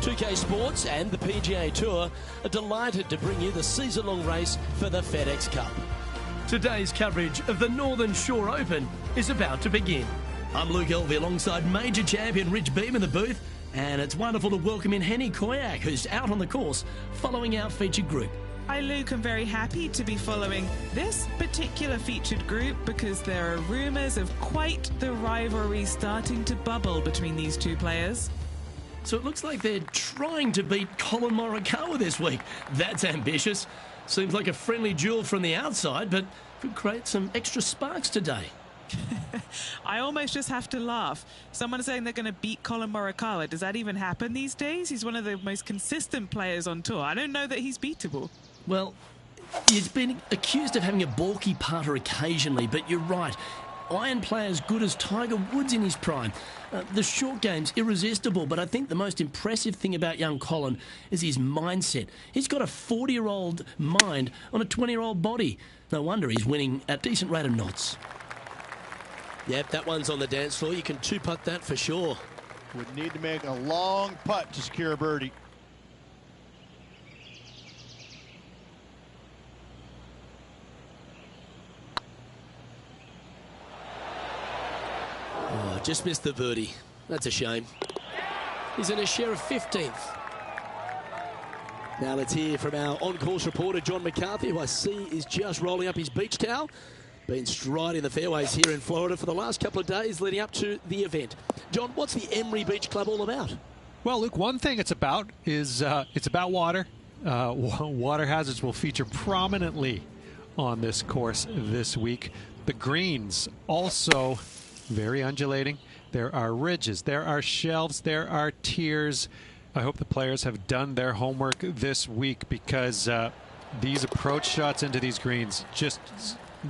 Speaker 1: 2K Sports and the PGA Tour are delighted to bring you the season-long race for the FedEx Cup.
Speaker 4: Today's coverage of the Northern Shore Open is about to begin. I'm Luke Elvey alongside major champion Rich Beem in the booth, and it's wonderful to welcome in Henny Koyak, who's out on the course following our featured group.
Speaker 3: Hi Luke, I'm very happy to be following this particular featured group because there are rumours of quite the rivalry starting to bubble between these two players.
Speaker 4: So it looks like they're trying to beat Colin Morikawa this week. That's ambitious. Seems like a friendly duel from the outside, but could create some extra sparks today.
Speaker 3: I almost just have to laugh. Someone saying they're going to beat Colin Morikawa. Does that even happen these days? He's one of the most consistent players on tour. I don't know that he's beatable.
Speaker 4: Well, he's been accused of having a balky putter occasionally, but you're right. Iron player as good as Tiger Woods in his prime. The short game's irresistible, but I think the most impressive thing about young Colin is his mindset. He's got a 40-year-old mind on a 20-year-old body. No wonder he's winning at a decent rate of knots.
Speaker 1: Yep, that one's on the dance floor. You can two-putt that for sure.
Speaker 2: Would need to make a long putt to secure a birdie.
Speaker 1: Oh, just missed the birdie. That's a shame. He's in a share of 15th. Now let's hear from our on-course reporter, John McCarthy, who I see is just rolling up his beach towel. Been striding the fairways here in Florida for the last couple of days leading up to the event. John, what's the Emery Beach Club all about?
Speaker 6: Well, Luke, one thing it's about is it's about water. Water hazards will feature prominently on this course this week. The greens also very undulating. There are ridges, there are shelves, there are tiers. I hope the players have done their homework this week because these approach shots into these greens,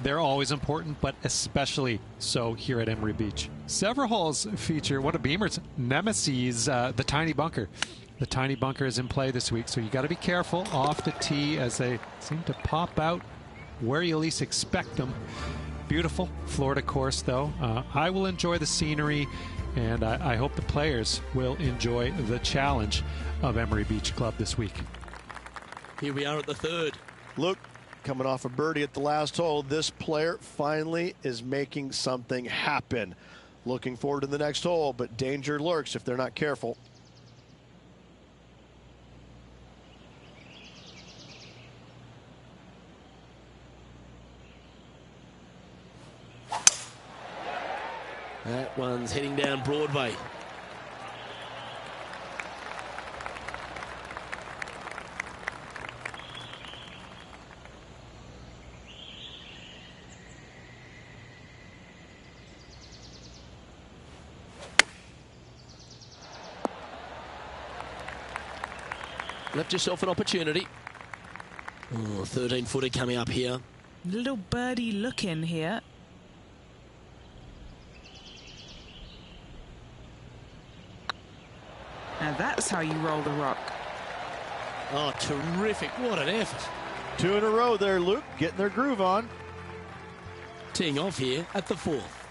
Speaker 6: they're always important, but especially so here at Emery Beach. Several holes feature one of Beamer's nemesis, the tiny bunker. The tiny bunker is in play this week, so you got to be careful off the tee as they seem to pop out where you least expect them. Beautiful Florida course, though. I will enjoy the scenery, and I hope the players will enjoy the challenge of Emery Beach Club this week.
Speaker 1: Here we are at the third.
Speaker 2: Look, coming off a birdie at the last hole, this player finally is making something happen. Looking forward to the next hole, but danger lurks if they're not careful.
Speaker 1: That one's heading down Broadway. Left yourself an opportunity. Oh, 13-footer coming up here.
Speaker 3: Little birdie look in here. Now that's how you roll the rock.
Speaker 1: Oh, terrific. What an effort.
Speaker 2: 2 in a row there, Luke, getting their groove on.
Speaker 1: Teeing off here at the fourth.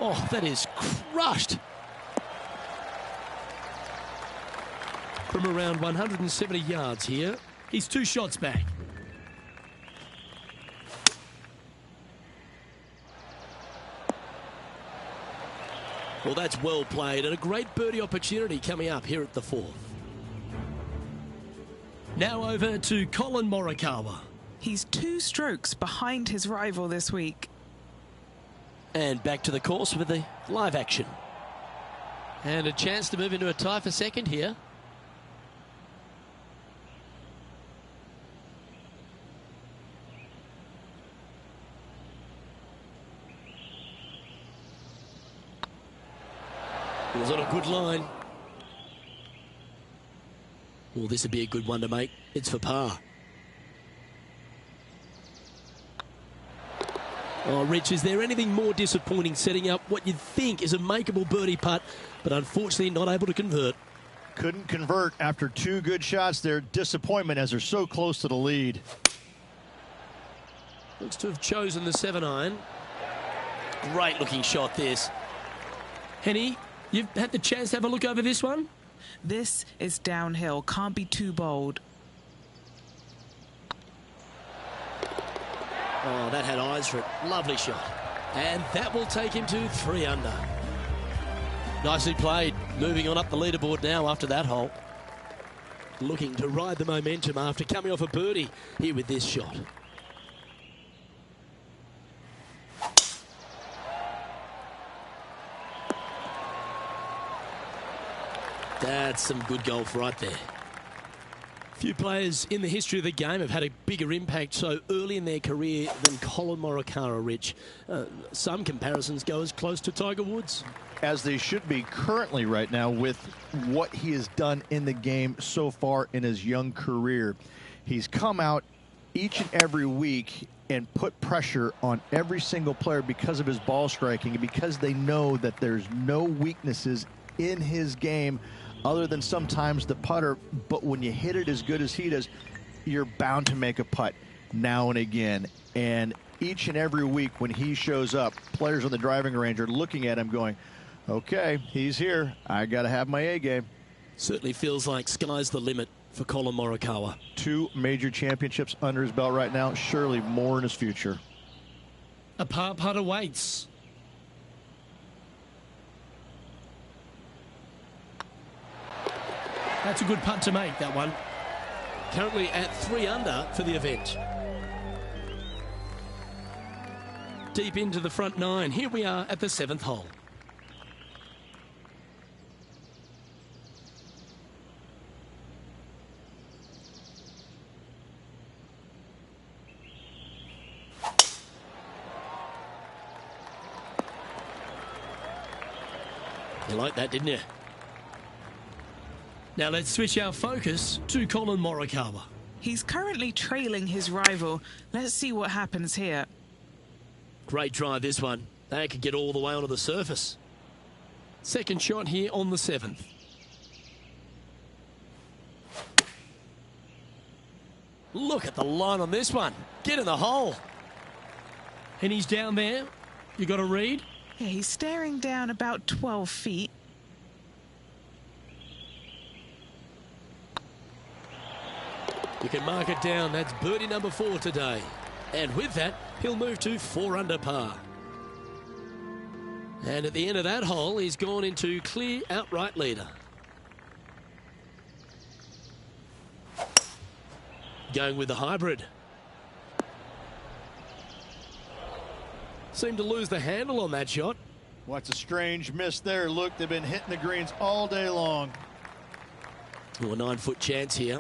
Speaker 1: Oh, that is crushed. From around 170 yards here.
Speaker 4: He's 2 shots back.
Speaker 1: Well, that's well played and a great birdie opportunity coming up here at the 4th.
Speaker 4: Now over to Colin Morikawa.
Speaker 3: He's 2 strokes behind his rival this week.
Speaker 1: And back to the course with the live action. And a chance to move into a tie for second here. It was on a good line. Well, this would be a good one to make. It's for par. Oh, Rich, is there anything more disappointing setting up what you'd think is a makeable birdie putt, but unfortunately not able to convert?
Speaker 2: Couldn't convert after 2 good shots there. Disappointment as they're so close to the lead.
Speaker 1: Looks to have chosen the 7-iron. Great looking shot this.
Speaker 4: Henny, you've had the chance to have a look over this one?
Speaker 3: This is downhill. Can't be too bold.
Speaker 1: Oh, that had eyes for it. Lovely shot. And that will take him to 3 under. Nicely played. Moving on up the leaderboard now after that hole. Looking to ride the momentum after coming off a birdie here with this shot. That's some good golf right there. Few players in the history of the game have had a bigger impact so early in their career than Colin Morikawa, Rich. Some comparisons go as close to Tiger Woods.
Speaker 2: As they should be currently right now with what he has done in the game so far in his young career. He's come out each and every week and put pressure on every single player because of his ball striking and because they know that there's no weaknesses in his game other than sometimes the putter. But when you hit it as good as he does, you're bound to make a putt now and again. And each and every week when he shows up, players on the driving range are looking at him going, okay, he's here. I got to have my A game.
Speaker 1: Certainly feels like sky's the limit for Colin Morikawa.
Speaker 2: 2 major championships under his belt right now. Surely more in his future.
Speaker 4: A par putt awaits. That's a good putt to make, that one.
Speaker 1: Currently at 3 under for the event. Deep into the front 9. Here we are at the 7th hole. You liked that, didn't you?
Speaker 4: Now let's switch our focus to Colin Morikawa.
Speaker 3: He's currently trailing his rival. Let's see what happens here.
Speaker 1: Great drive, this one. They could get all the way onto the surface. Second shot here on the 7th. Look at the line on this one. Get in the hole.
Speaker 4: And he's down there. You got a read?
Speaker 3: Yeah, he's staring down about 12 feet.
Speaker 1: You can mark it down. That's birdie number 4 today. And with that, he'll move to 4 under par. And at the end of that hole, he's gone into clear outright leader. Going with the hybrid. Seemed to lose the handle on that shot.
Speaker 2: What's a strange miss there. Look, they've been hitting the greens all day long.
Speaker 1: Oh, a 9-foot chance here.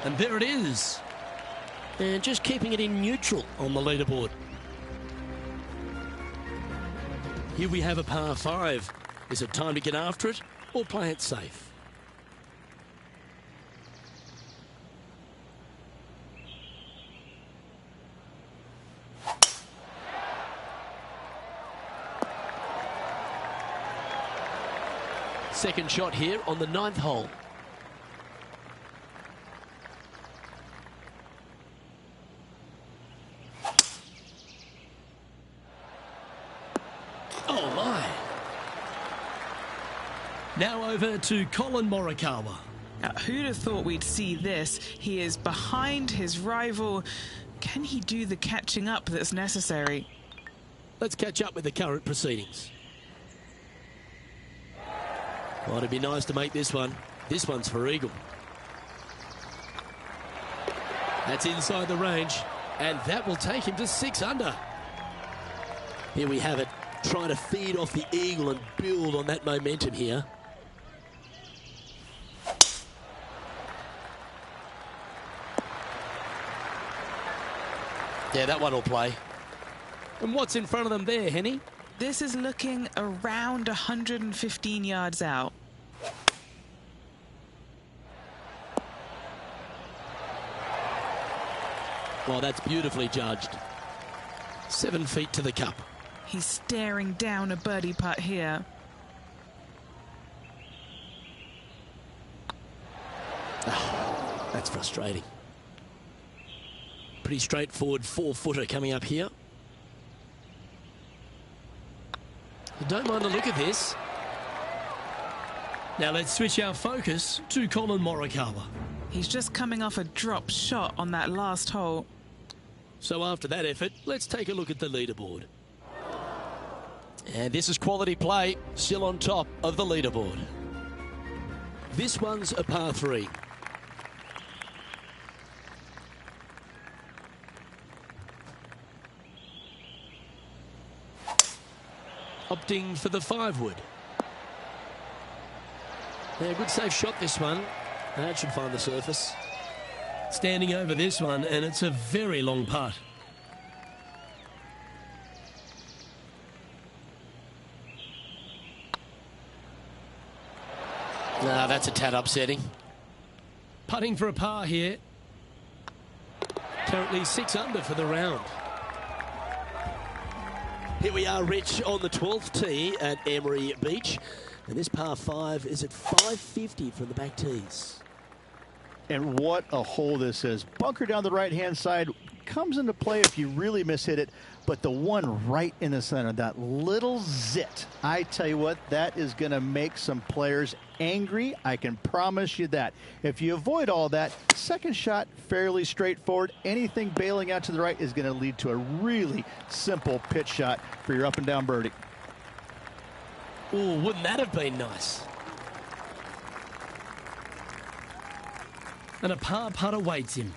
Speaker 1: And there it is. And just keeping it in neutral on the leaderboard. Here we have a par 5. Is it time to get after it or play it safe? Second shot here on the 9th hole.
Speaker 4: Now over to Colin Morikawa.
Speaker 3: Now, who'd have thought we'd see this? He is behind his rival. Can he do the catching up that's necessary?
Speaker 1: Let's catch up with the current proceedings. Well, it'd be nice to make this one. This one's for eagle. That's inside the range, and that will take him to 6 under. Here we have it, trying to feed off the eagle and build on that momentum here. Yeah, that one will play. And what's in front of them there, Henny?
Speaker 3: This is looking around 115 yards out.
Speaker 1: Well, that's beautifully judged. 7 feet to the cup.
Speaker 3: He's staring down a birdie putt here.
Speaker 1: Oh, that's frustrating. Pretty straightforward 4-footer coming up here. I don't mind the look of this.
Speaker 4: Now let's switch our focus to Colin Morikawa.
Speaker 3: He's just coming off a drop shot on that last hole.
Speaker 1: So after that effort, let's take a look at the leaderboard. And this is quality play, still on top of the leaderboard. This one's a par 3. Opting for the 5-wood. Yeah, good safe shot this one. That should find the surface.
Speaker 4: Standing over this one, and it's a very long putt.
Speaker 1: Nah, that's a tad upsetting.
Speaker 4: Putting for a par here.
Speaker 1: Currently 6 under for the round. Here we are, Rich, on the 12th tee at Emery Beach. And this par 5 is at 550 from the back tees.
Speaker 2: And what a hole this is. Bunker down the right-hand side comes into play if you really mishit it, but the one right in the center, that little zit, I tell you what, that is going to make some players angry. I can promise you that. If you avoid all that, second shot, fairly straightforward. Anything bailing out to the right is going to lead to a really simple pitch shot for your up and down birdie.
Speaker 1: Ooh, wouldn't that have been nice?
Speaker 4: And a par putt awaits him.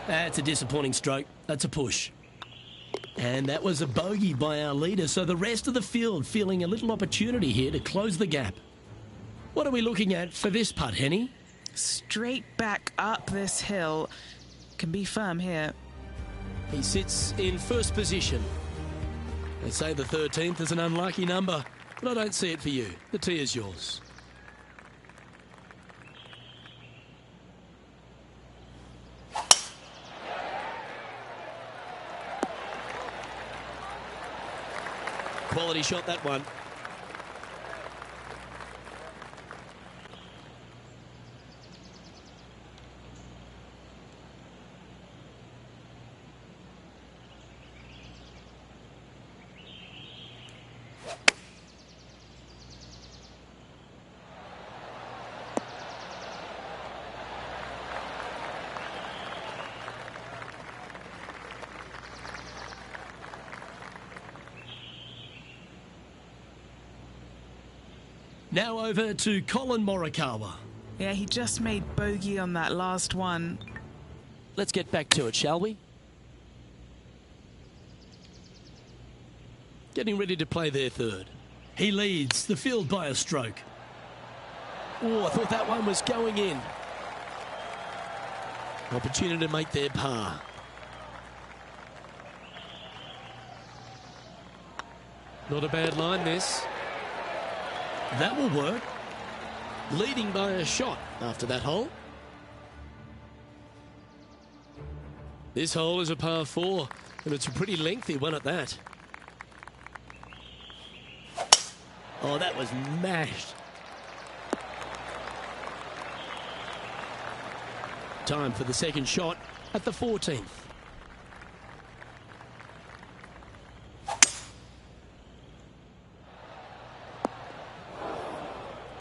Speaker 4: That's a disappointing stroke. That's a push. And that was a bogey by our leader, so the rest of the field feeling a little opportunity here to close the gap. What are we looking at for this putt, Henny?
Speaker 3: Straight back up this hill. Can be firm here.
Speaker 1: He sits in first position. They say the 13th is an unlucky number, but I don't see it for you. The tee is yours. Quality shot, that one.
Speaker 4: Now over to Colin Morikawa.
Speaker 3: Yeah, he just made bogey on that last one.
Speaker 1: Let's get back to it, shall we? Getting ready to play their third.
Speaker 4: He leads the field by a stroke.
Speaker 1: Oh, I thought that one was going in. Opportunity to make their par. Not a bad line, this.
Speaker 4: That will work.
Speaker 1: Leading by a shot after that hole. This hole is a par 4, and it's a pretty lengthy one at that. Oh, that was mashed. Time for the second shot at the 14th.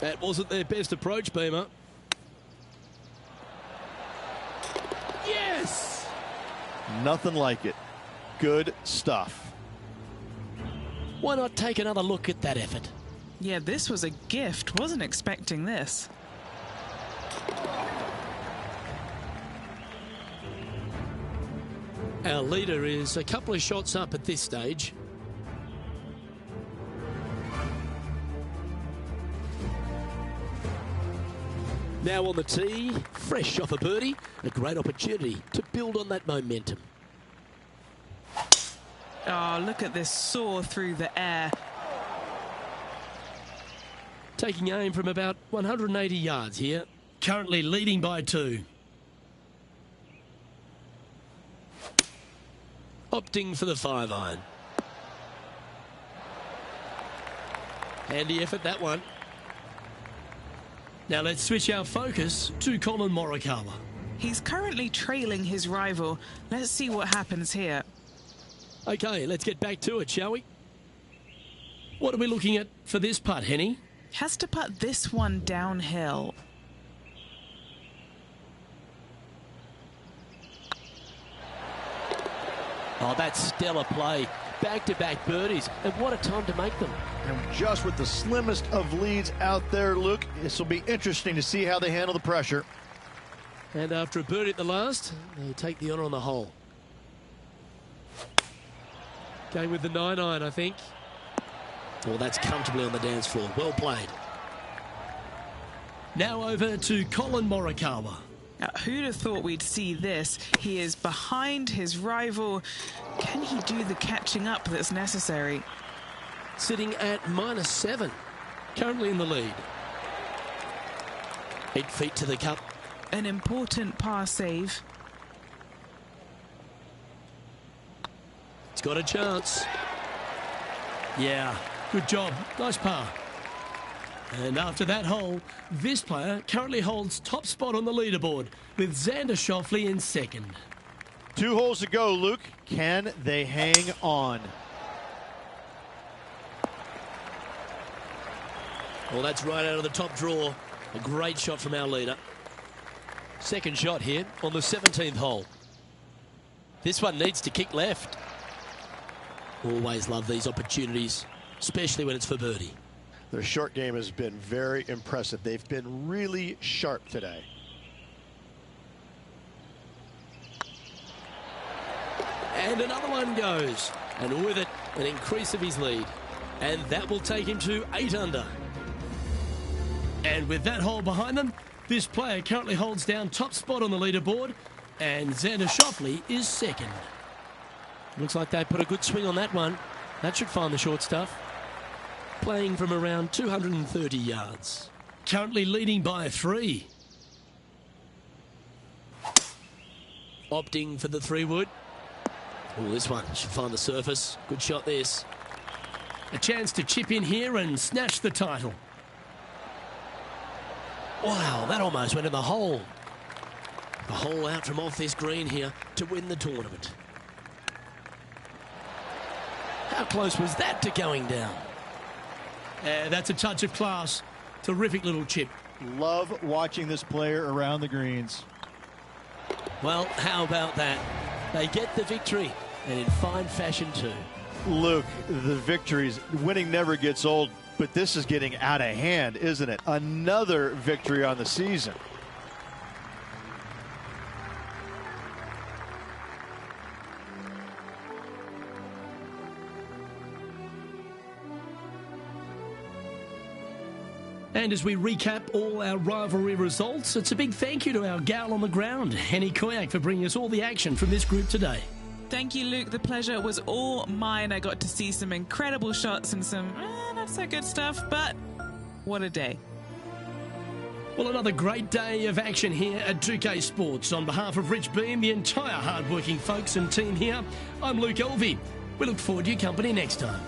Speaker 1: That wasn't their best approach, Beamer. Yes!
Speaker 2: Nothing like it. Good stuff.
Speaker 1: Why not take another look at that effort?
Speaker 3: Yeah, this was a gift. Wasn't expecting this.
Speaker 1: Our leader is a couple of shots up at this stage. Now on the tee, fresh off a birdie, a great opportunity to build on that momentum.
Speaker 3: Oh, look at this soar through the air.
Speaker 1: Taking aim from about 180 yards here.
Speaker 4: Currently leading by 2.
Speaker 1: Opting for the 5-iron. Handy effort, that one.
Speaker 4: Now let's switch our focus to Colin Morikawa.
Speaker 3: He's currently trailing his rival. Let's see what happens here.
Speaker 1: Okay, let's get back to it, shall we?
Speaker 4: What are we looking at for this putt, Henny?
Speaker 3: Has to putt this one downhill.
Speaker 1: Oh, that's stellar play. Back-to-back birdies, and what a time to make them.
Speaker 2: And just with the slimmest of leads out there, Luke, this will be interesting to see how they handle the pressure.
Speaker 1: And after a birdie at the last, they take the honour on the hole. Going with the 9-iron, I think. Well, that's comfortably on the dance floor. Well played.
Speaker 4: Now over to Colin Morikawa.
Speaker 3: Now, who'd have thought we'd see this? He is behind his rival. Can he do the catching up that's necessary?
Speaker 1: Sitting at -7. Currently in the lead. 8 feet to the cup.
Speaker 3: An important par save.
Speaker 1: It's got a chance.
Speaker 4: Yeah, good job. Nice par. And after that hole, this player currently holds top spot on the leaderboard with Xander Schauffele in second.
Speaker 2: 2 holes to go, Luke. Can they hang on?
Speaker 1: Well, that's right out of the top draw. A great shot from our leader. Second shot here on the 17th hole. This one needs to kick left. Always love these opportunities, especially when it's for birdie.
Speaker 2: Their short game has been very impressive. They've been really sharp today.
Speaker 1: And another one goes. And with it, an increase of his lead. And that will take him to 8 under.
Speaker 4: And with that hole behind them, this player currently holds down top spot on the leaderboard, and Xander Schauffele is second.
Speaker 1: Looks like they put a good swing on that one. That should find the short stuff. Playing from around 230 yards.
Speaker 4: Currently leading by 3.
Speaker 1: Opting for the 3-wood. Oh, this one should find the surface. Good shot, this.
Speaker 4: A chance to chip in here and snatch the title.
Speaker 1: Wow, that almost went in the hole. A hole out from off this green here to win the tournament. How close was that to going down?
Speaker 4: That's a touch of class. Terrific little chip.
Speaker 2: Love watching this player around the greens.
Speaker 1: Well, how about that? They get the victory, and in fine fashion too.
Speaker 2: Luke, the victories, winning never gets old, but this is getting out of hand, isn't it? Another victory on the season.
Speaker 4: And as we recap all our rivalry results, it's a big thank you to our gal on the ground, Henny Koyak, for bringing us all the action from this group today.
Speaker 3: Thank you, Luke. The pleasure was all mine. I got to see some incredible shots and some not so good stuff, but what a day.
Speaker 4: Well, another great day of action here at 2K Sports. On behalf of Rich Beam, the entire hard-working folks and team here, I'm Luke Elvey. We look forward to your company next time.